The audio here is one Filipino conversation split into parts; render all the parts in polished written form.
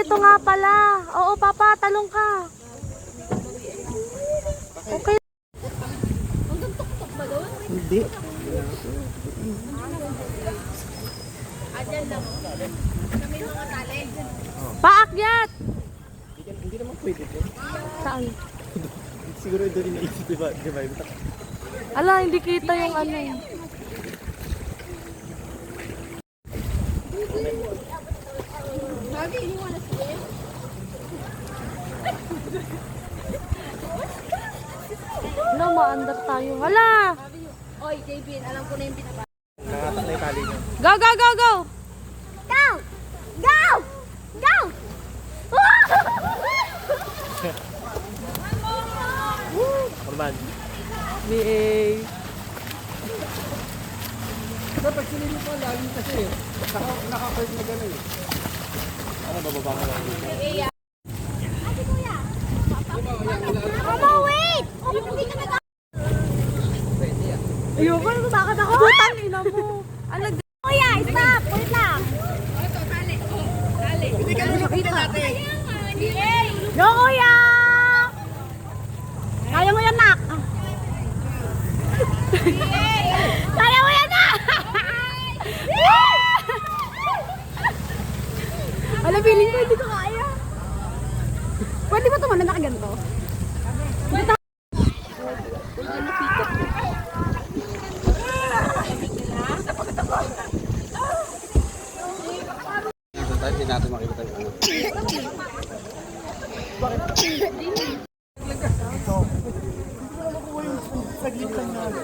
ito nga pala. Oo, Papa, talong ka. Okay. Hindi. Paakyat! Hindi naman pwede po. Saan? Siguro ito rin naisip, diba? Ala, hindi kita yung ano eh. Wala, maandar tayo. Hala! Oy, JB, alam ko na yung binaba. Nangatak na yung tali niya. Go, go, go, go! Go! Go! Go! Orman. BA. Dapat sila yung pa lagi kasi nakakart na gano'n eh. Ano, bababa ka lang dito? Ate kuya! Mama, wait! Hindi ka nag- Ayoko, bakit ako? Putang ina mo. Ano? Kuya, stop! Wait lang! Hindi ka nakikita natin. Go, kuya! Kaya mo yan, nak! Kaya mo yan, nak! Ano, feeling ko hindi ko kaya. Pwede ba tumanan na kaganto? Hindi natin makikita yung ano.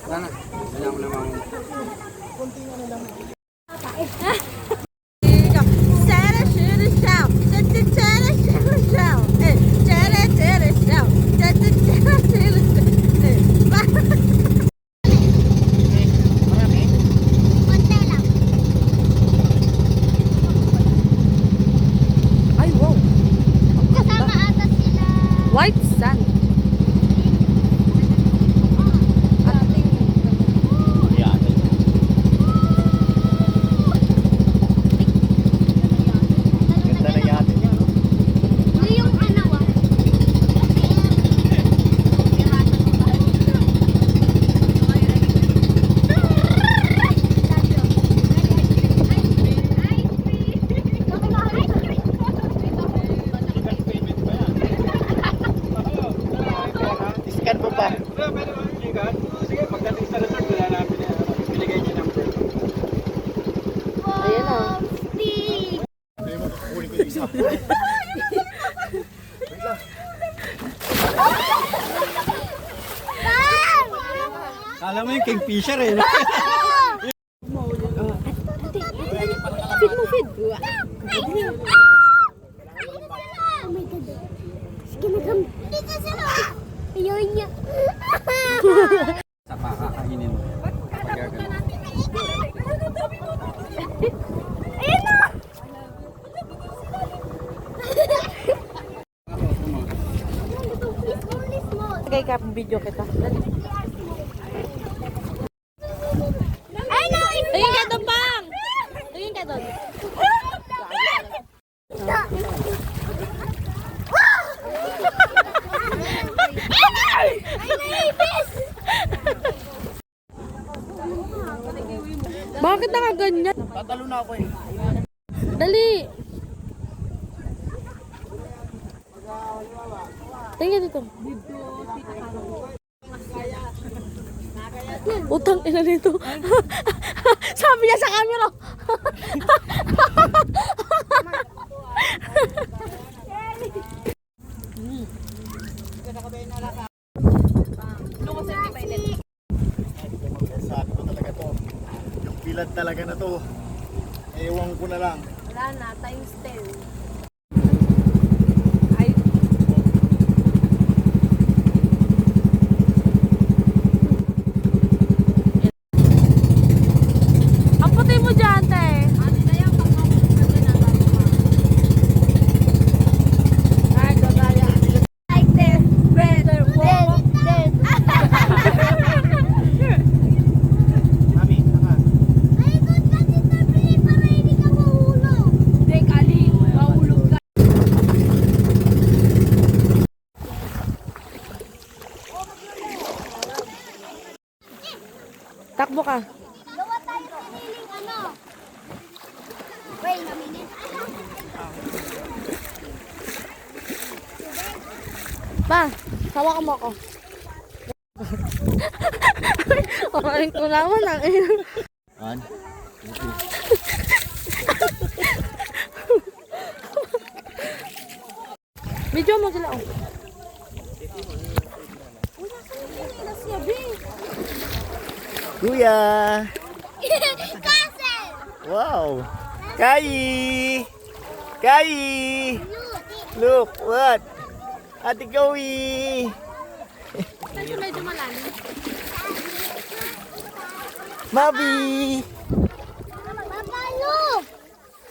Sana, kailangan mo namang Ay, wow. Kasama ata sila. White sand. ganda na yate niya. Hindi yung ano ah. Iskan mo pa. Sige, pagdating sa resort, wala namin binigay niya number. Ayan o. Steve! Hindi mo kukunin ko yung isa. Wait lang. Kala mo yung kingfisher eh. No? Feed mo, feed. Oh my God. Sige, nagam. Dito sila. Ayaw niya. Sa pakakainin mo. Pagkagano. Ayun na! Kaya ka, video kita. Ay, no! Tingin ka doon, Pang! Tingin ka doon. Ay, naipis! Bakit nakaganyan? Tatalo na ako eh. Dali! Tingin dito. Utang ina nito. Sabi niya sa camera. Sabi ko talaga to. Yung bilad talaga na to. Ewan ko na lang. Wala na, times 10. Ang puti mo dyan, te. Like this, better, this. Mami, saka. Ay, good kasi sabi para hindi ka mahulog. Hindi, kali. Takbo ka. Gawa tayo siniling ano. Wait a minute. Pa, hawakan mo ako. Kakain ko naman ang An? Video mo sila. Oh. Kuya! Cousin! Wow! Kai! Kai! Look, what? Ate Chloe! Medyo malalim. Mabi! Papa, look!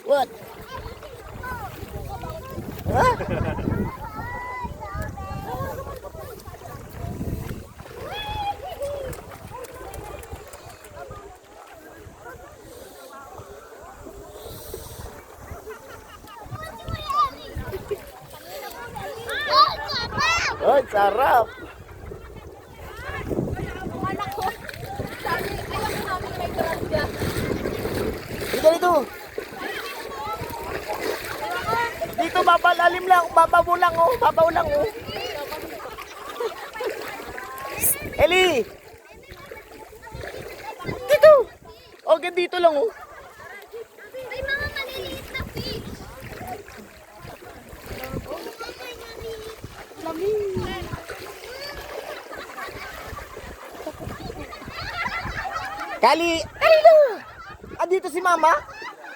What? Huh? Oh, sarap! Dito. Dito, babalalim lang. Babaw lang, oh. Babaw lang, oh. Eli! Dito! Oh, dito lang, oh. May mga maliliit na fish. Kali! Dito! Ah, dito si Mama?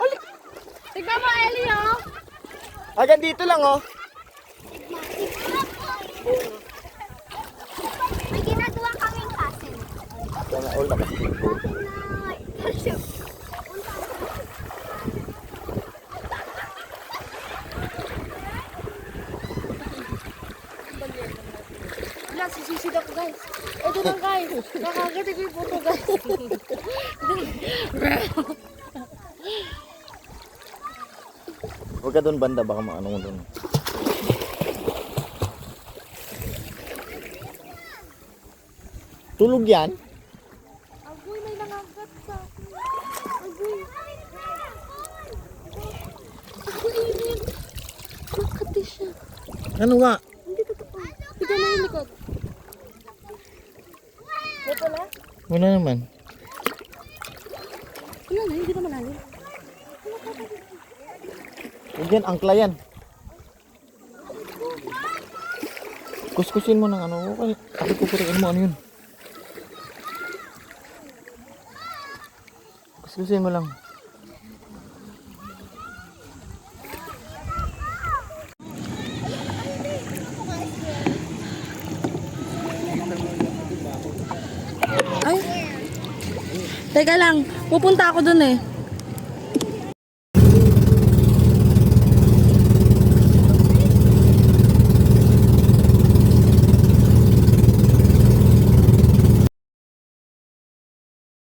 Alik! Tignan mo, Ellie, oh. Hanggang dito lang, oh. May ginagawa kaming cousin. Sana all na kasi. Wala, sisisid ako, guys. Ito lang, guys. Nakakita ko yung photo, guys. Huwag ka doon banda, baka maano mo doon. Tulog yan? Agoy, may nangagat sa akin. Agoy. Agoy, init. Makati siya. Ano nga? Hindi totoo. Tignan mo yung likod. May pala? Wala naman. Ano na, hindi na malalim. Huwag yan, angkla yan. Kuskusin mo ng ano. Okay. Ako pupurikan mo, ano yun? Kuskusin mo lang. Ay. Teka lang, pupunta ako dun eh.